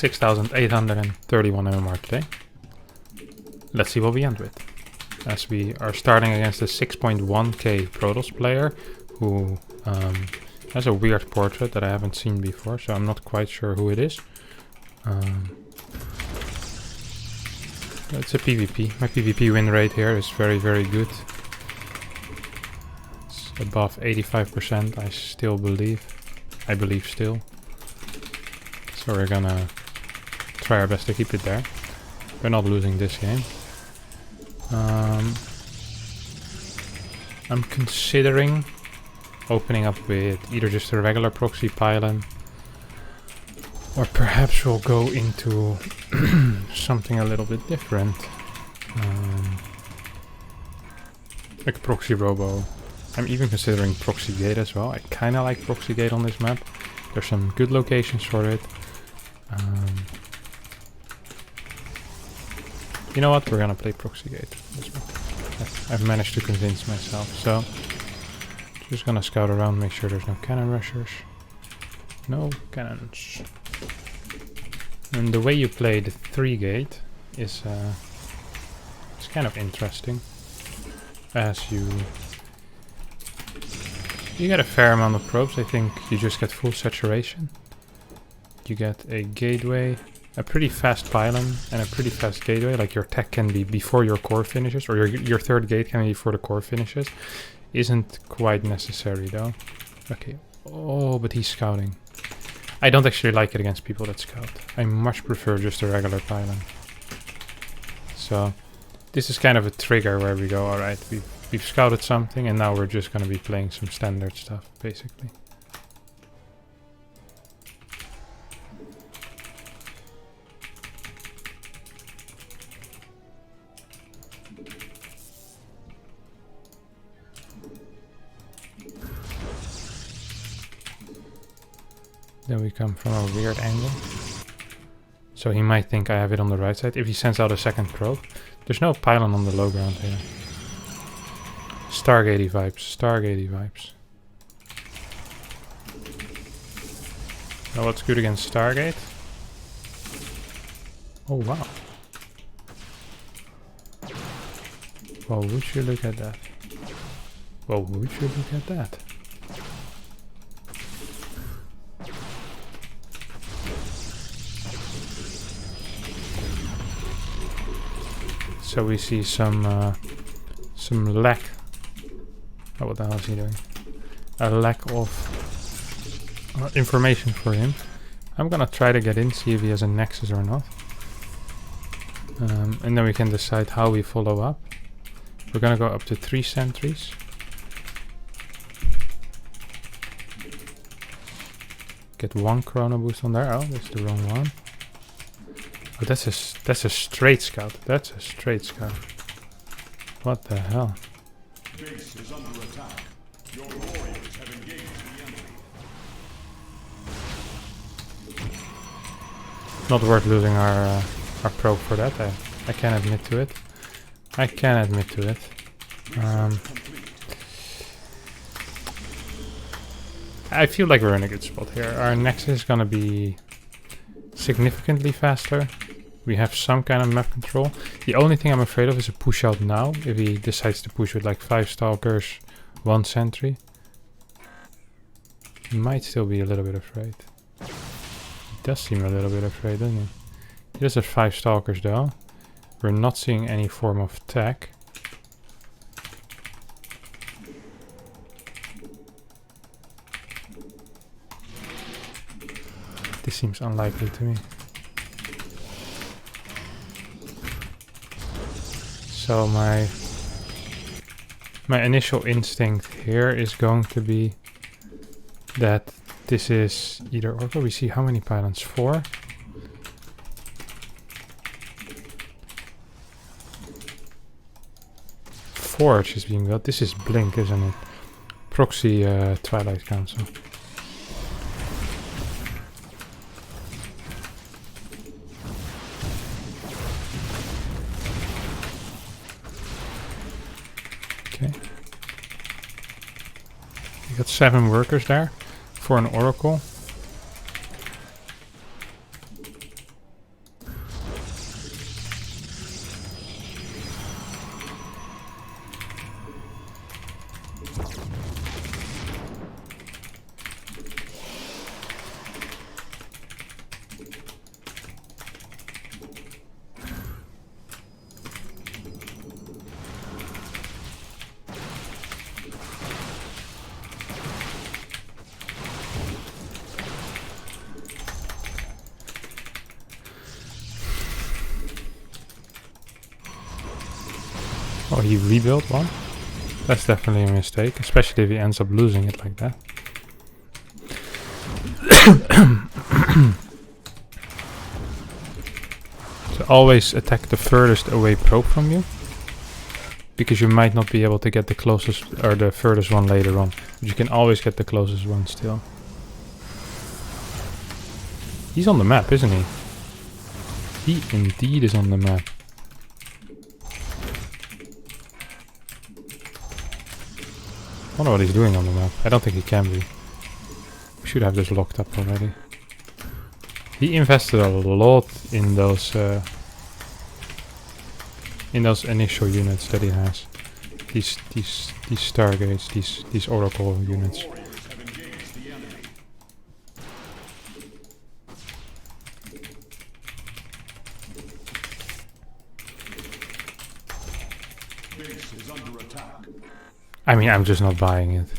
6,831 MMR today. Let's see what we end with. As we are starting against a 6.1k Protoss player who has a weird portrait that I haven't seen before, so I'm not quite sure who it is. It's a PvP. My PvP win rate here is very, very good. It's above 85%, I still believe. I believe still. So we're gonna try our best to keep it there. We're not losing this game. I'm considering opening up with either just a regular proxy pylon, or perhaps we'll go into something a little bit different. Like proxy robo. I'm even considering proxy gate as well. I kind of like proxy gate on this map. There's some good locations for it. You know what? We're gonna play proxy gate as well. I've managed to convince myself. So just gonna scout around, make sure there's no cannon rushers. No cannons. And the way you play the 3 gate is it's kind of interesting. As you get a fair amount of probes. I think you just get full saturation. You get a gateway, a pretty fast pylon, and a pretty fast gateway. Like your tech can be before your core finishes, or your third gate can be before the core finishes. Isn't quite necessary though. Okay. Oh, but he's scouting. I don't actually like it against people that scout. I much prefer just a regular pylon. So this is kind of a trigger where we go, alright, we've scouted something and now we're just going to be playing some standard stuff, basically. Then we come from a weird angle. So he might think I have it on the right side. If he sends out a second probe. There's no pylon on the low ground here. Stargatey vibes. Stargatey vibes. Now what's good against Stargate? Oh wow. Well, would you look at that? Well, would you look at that? So we see some lack. Oh, what the hell is he doing? A lack of information for him. I'm gonna try to get in, see if he has a nexus or not. And then we can decide how we follow up. We're gonna go up to 3 sentries. Get 1 chrono boost on there. Oh, that's the wrong one. Oh, that's a straight scout. That's a straight scout. What the hell? Base is under attack. Your warriors have engaged the enemy. Not worth losing our probe for that. I can admit to it. I can admit to it. I feel like we're in a good spot here. Our nexus is gonna be significantly faster. We have some kind of map control. The only thing I'm afraid of is a push out now. If he decides to push with like 5 stalkers, 1 sentry. He might still be a little bit afraid. He does seem a little bit afraid, doesn't he? He does have 5 stalkers though. We're not seeing any form of tech. This seems unlikely to me. So my initial instinct here is going to be that this is either Oracle. We see how many pylons? 4. Forge is being built. This is Blink, isn't it? Proxy Twilight Council. Okay. We got 7 workers there for an Oracle. Oh, he rebuilt one? That's definitely a mistake, especially if he ends up losing it like that. So always attack the furthest away probe from you, because you might not be able to get the closest or the furthest one later on. But you can always get the closest one still. He's on the map, isn't he? He indeed is on the map. I wonder what he's doing on the map. I don't think he can be. We should have this locked up already. He invested a lot in those initial units that he has. These stargates, these oracle units. Base is under attack. I mean, I'm just not buying it.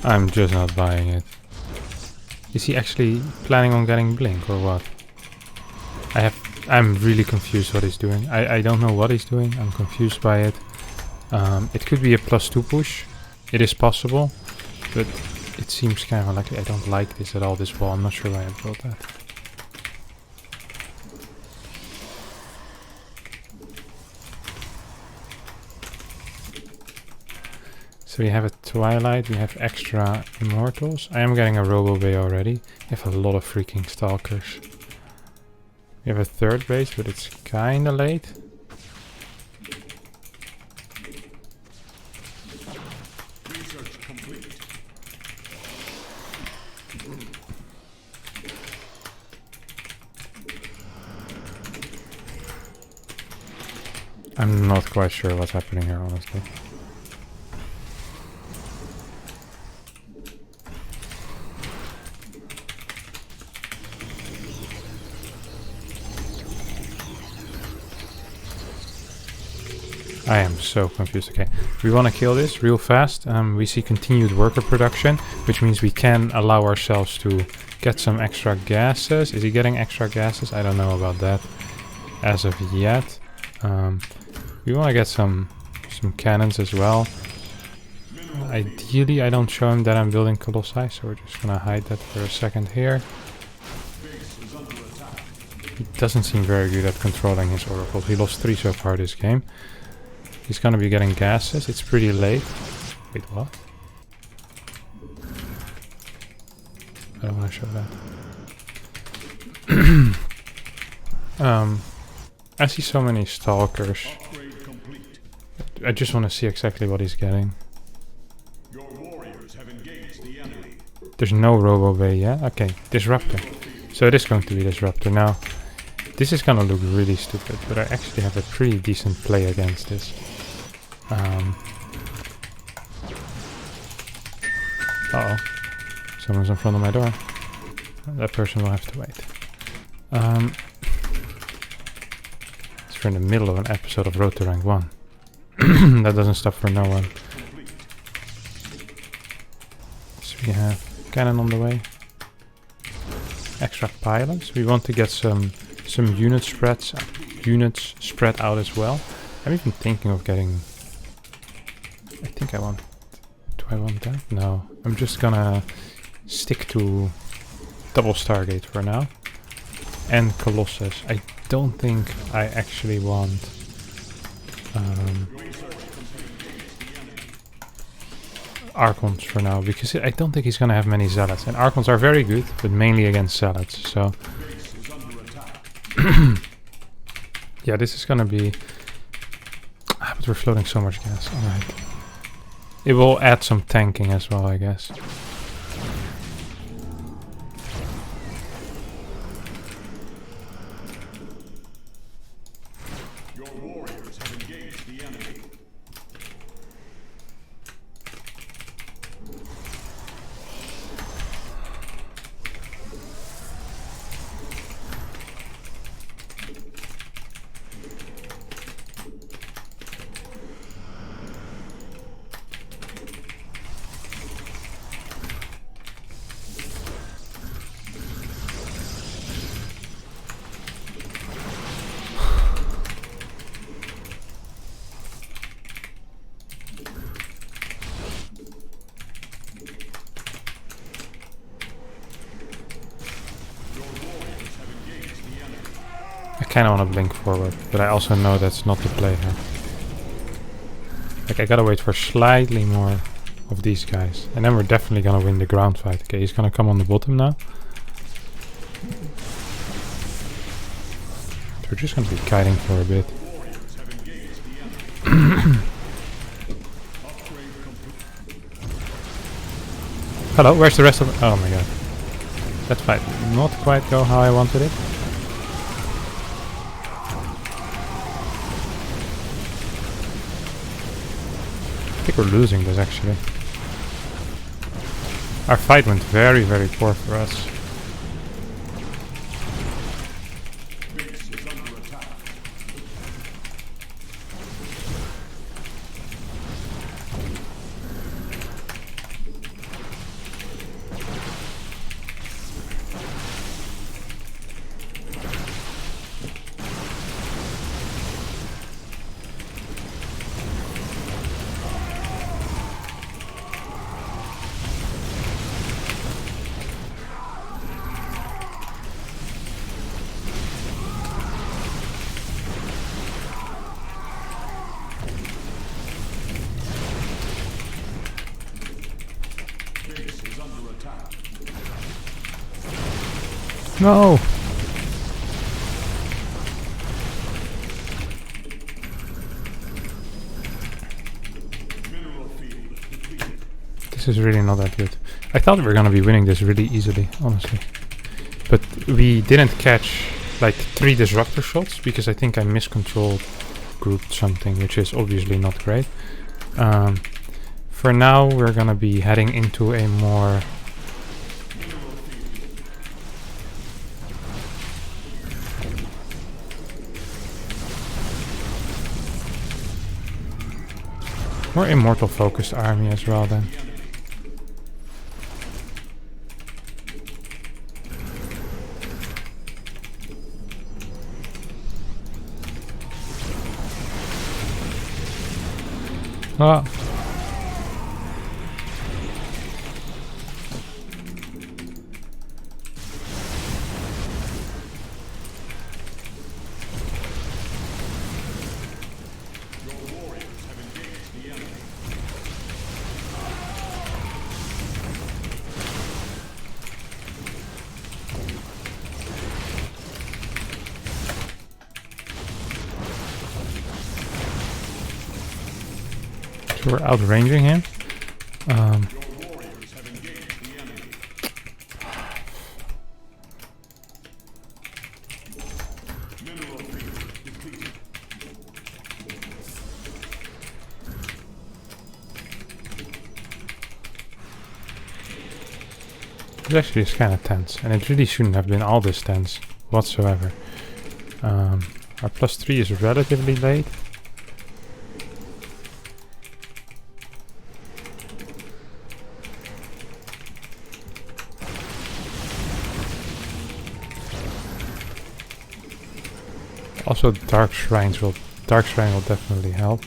I'm just not buying it. Is he actually planning on getting blink or what? I'm really confused what he's doing. I don't know what he's doing. I'm confused by it. It could be a +2 push. It is possible, but it seems kind of like I don't like this at all, this wall. I'm not sure why I built that. So we have a Twilight, we have extra Immortals. I am getting a Robo Bay already. We have a lot of freaking Stalkers. We have a third base, but it's kinda late. Research complete. I'm not quite sure what's happening here, honestly. I am so confused. Okay, we want to kill this real fast. We see continued worker production, which means we can allow ourselves to get some extra gases. Is he getting extra gases? I don't know about that as of yet. We want to get some cannons as well. Ideally, I don't show him that I'm building Colossi, so we're just gonna hide that for a second here. He doesn't seem very good at controlling his oracles. He lost 3 so far this game. He's gonna be getting gases. It's pretty late. Wait, what? I don't want to show that. I see so many Stalkers. I just want to see exactly what he's getting. Your warriors have engaged the enemy. There's no Robo Bay yet. Okay, Disruptor. So it is going to be Disruptor. Now, this is gonna look really stupid, but I actually have a pretty decent play against this. Uh-oh. Someone's in front of my door. That person will have to wait. We're in the middle of an episode of Road to Rank 1. That doesn't stop for no one. So we have cannon on the way. Extra pilots. We want to get some units spread out as well. I'm even thinking of getting... I think I want... Do I want that? No. I'm just gonna stick to double Stargate for now. And Colossus. I don't think I actually want... Archons for now, because I don't think he's gonna have many Zealots. And Archons are very good, but mainly against Zealots, so... Yeah, this is gonna be... but we're floating so much gas, alright. It will add some tanking as well, I guess. Your warriors have engaged the enemy. kind of want to blink forward, but I also know that's not the play here. Like, I gotta wait for slightly more of these guys. And then we're definitely gonna win the ground fight. Okay, he's gonna come on the bottom now. So we're just gonna be kiting for a bit. Hello, where's the rest of it? Oh my god. That fight did not quite go how I wanted it. I think we're losing this actually. Our fight went very, very poor for us. No! This is really not that good. I thought we were gonna be winning this really easily, honestly. But we didn't catch like 3 disruptor shots because I think I miscontrolled grouped something, which is obviously not great. For now, we're gonna be heading into a more immortal focused army as well then. Ah. So we're outranging him. It actually is kind of tense, and it really shouldn't have been all this tense whatsoever. Our +3 is relatively late. Also, Dark Shrine will definitely help.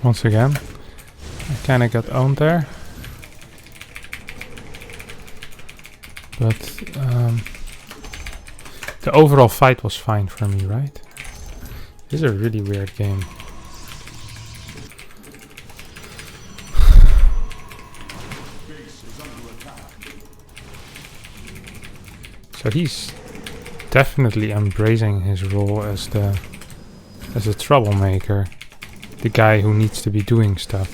Once again, I kinda got owned there. But the overall fight was fine for me, right? This is a really weird game. So he's definitely embracing his role as a troublemaker. The guy who needs to be doing stuff.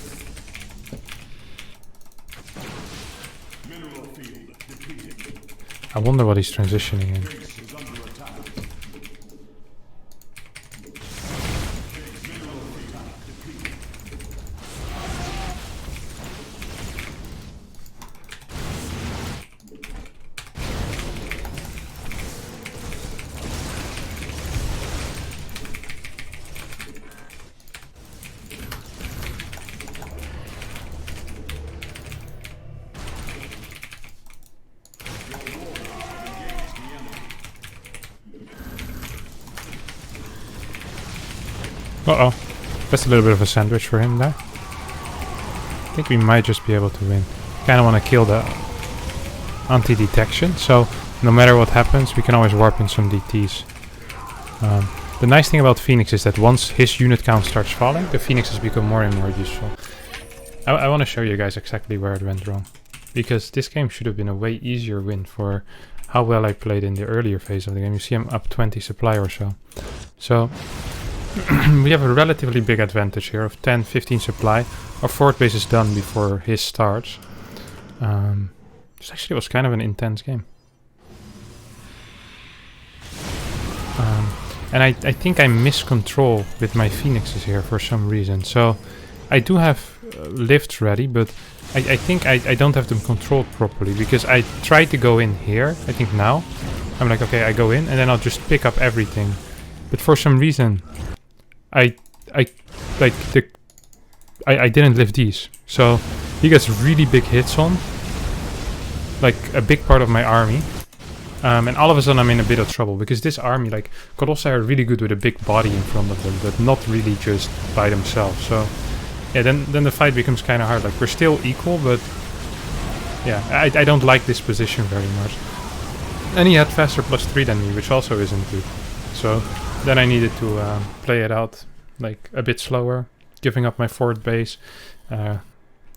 Mineral field depleted. I wonder what he's transitioning in. Base is under attack. Mineral attack defeated. Uh-oh. That's a little bit of a sandwich for him there. I think we might just be able to win. Kind of want to kill the anti-detection, so no matter what happens, we can always warp in some DTs. The nice thing about Phoenix is that once his unit count starts falling, the Phoenixes become more and more useful. I want to show you guys exactly where it went wrong. Because this game should have been a way easier win for how well I played in the earlier phase of the game. You see I'm up 20 supply or so. So we have a relatively big advantage here of 10, 15 supply. Our fort base is done before his starts. This actually was kind of an intense game. And I think I miss control with my Phoenixes here for some reason. So I do have lifts ready, but I think I don't have them controlled properly. Because I tried to go in here, I think now. I'm like, okay, I go in and then I'll just pick up everything. But for some reason, I didn't lift these. So he gets really big hits on. Like a big part of my army. And all of a sudden I'm in a bit of trouble, because this army, like, Colossi are really good with a big body in front of them, but not really just by themselves. So, yeah, then the fight becomes kind of hard. Like, we're still equal, but yeah, I don't like this position very much. And he had faster +3 than me, which also isn't good. So then I needed to play it out, like, a bit slower, giving up my fort base,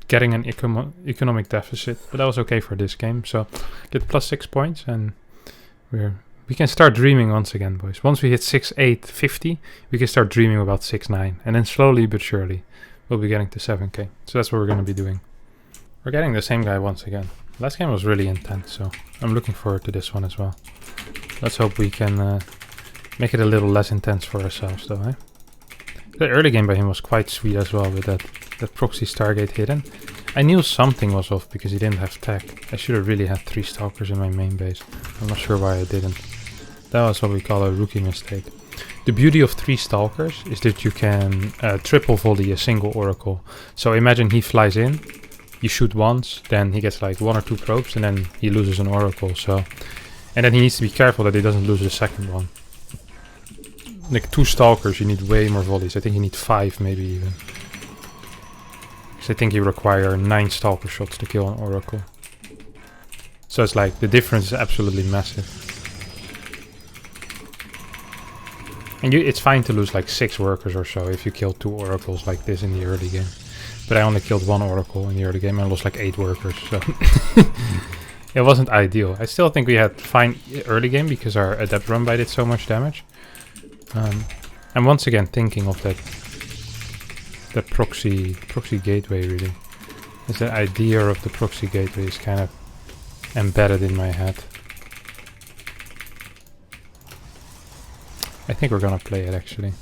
getting an economic deficit, but that was okay for this game. So get +6 points, and we can start dreaming once again, boys. Once we hit 6, 8, 50, we can start dreaming about 6, 9, and then slowly but surely we'll be getting to 7k. So that's what we're going to be doing. We're getting the same guy once again. Last game was really intense, so I'm looking forward to this one as well. Let's hope we can make it a little less intense for ourselves, though, eh? The early game by him was quite sweet as well, with that proxy Stargate hidden. I knew something was off because he didn't have tech. I should have really had 3 stalkers in my main base. I'm not sure why I didn't. That was what we call a rookie mistake. The beauty of 3 stalkers is that you can triple volley a single oracle. So imagine he flies in, you shoot once, then he gets like 1 or 2 probes, and then he loses an oracle. So, and then he needs to be careful that he doesn't lose the second one. Like 2 stalkers, you need way more volleys. I think you need 5 maybe even. I think you require 9 stalker shots to kill an oracle. So it's like, the difference is absolutely massive. And it's fine to lose like 6 workers or so if you kill 2 oracles like this in the early game. But I only killed 1 oracle in the early game and lost like 8 workers, so it wasn't ideal. I still think we had fine early game because our adept run by did so much damage. I'm once again thinking of that proxy gateway, really. Is the idea of the proxy gateway is kind of embedded in my head. I think we're gonna play it actually.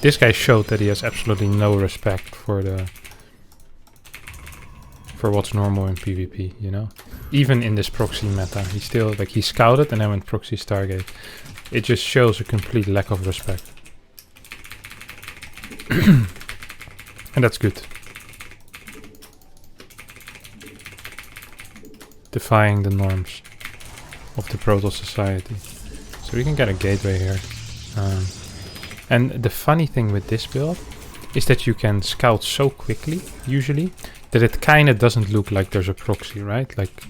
This guy showed that he has absolutely no respect for what's normal in PvP, you know? Even in this proxy meta, he still, like, he scouted and then went proxy Stargate. It just shows a complete lack of respect. And that's good. Defying the norms of the Proto Society. So we can get a gateway here. And the funny thing with this build is that you can scout so quickly, usually, that it kind of doesn't look like there's a proxy, right? Like,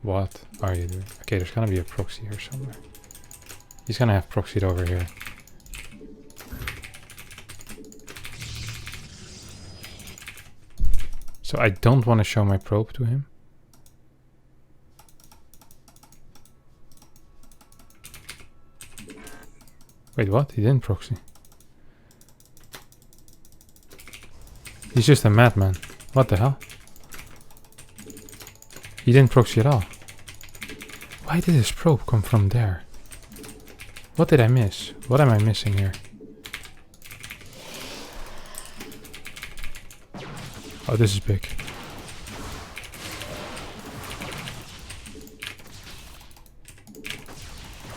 what are you doing? Okay, there's gonna be a proxy here somewhere. He's gonna have proxied over here. So I don't want to show my probe to him. Wait, what? He didn't proxy. He's just a madman. What the hell? He didn't proxy at all. Why did his probe come from there? What did I miss? What am I missing here? Oh, this is big.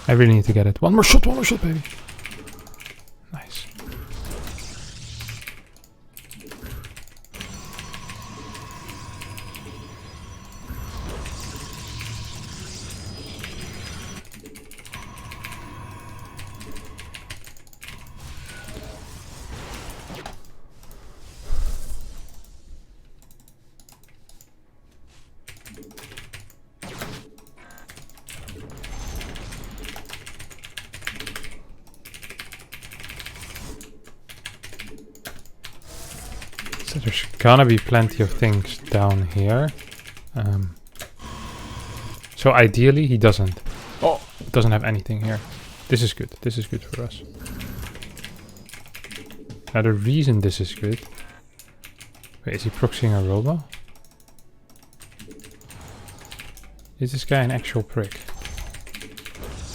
I really need to get it. One more shot, baby. Nice. So there's gonna be plenty of things down here. So ideally he doesn't. Oh, doesn't have anything here. This is good. This is good for us. Now the reason this is good. Wait, is he proxying a robot? Is this guy an actual prick?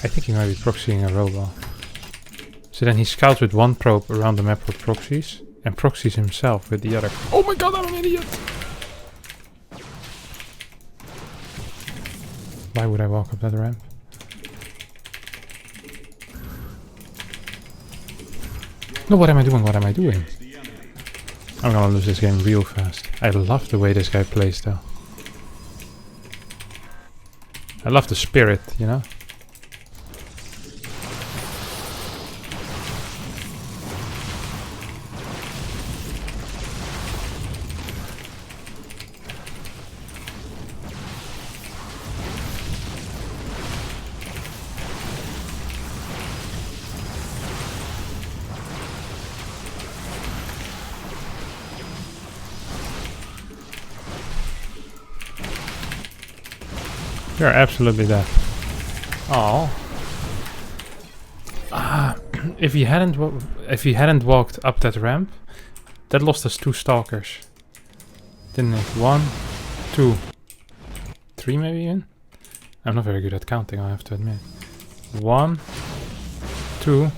I think he might be proxying a robot. So then he scouts with one probe around the map with proxies. And proxies himself with the other. Oh my god, I'm an idiot! Why would I walk up that ramp? No, what am I doing? What am I doing? I'm gonna lose this game real fast. I love the way this guy plays though. I love the spirit, you know? You're absolutely dead. Oh. If he hadn't walked up that ramp, that lost us 2 stalkers. Didn't it? 1, 2, 3 maybe even? I'm not very good at counting, I have to admit. 1, 2,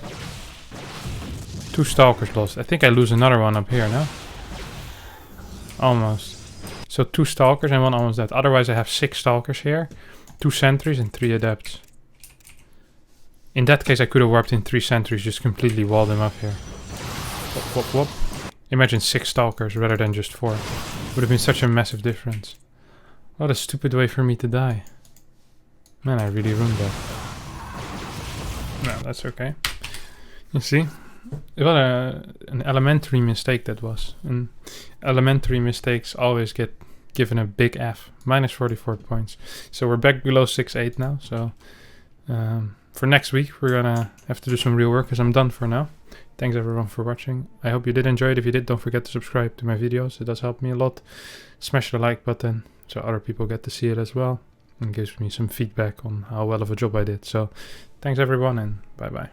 2 stalkers lost. I think I lose another one up here, no? Almost. So 2 stalkers and 1 almost dead. Otherwise I have 6 stalkers here, 2 sentries and 3 adepts. In that case I could have warped in 3 sentries, just completely walled them up here. Whoop, whoop, whoop. Imagine 6 stalkers rather than just 4. Would have been such a massive difference. What a stupid way for me to die. Man, I really ruined that. No, that's okay. You see? What an elementary mistake that was. And elementary mistakes always get given a big F. Minus 44 points. So we're back below 6-8 now. So for next week we're gonna have to do some real work because I'm done for now. Thanks everyone for watching. I hope you did enjoy it. If you did, don't forget to subscribe to my videos. It does help me a lot. Smash the like button so other people get to see it as well. And gives me some feedback on how well of a job I did. So thanks everyone and bye bye.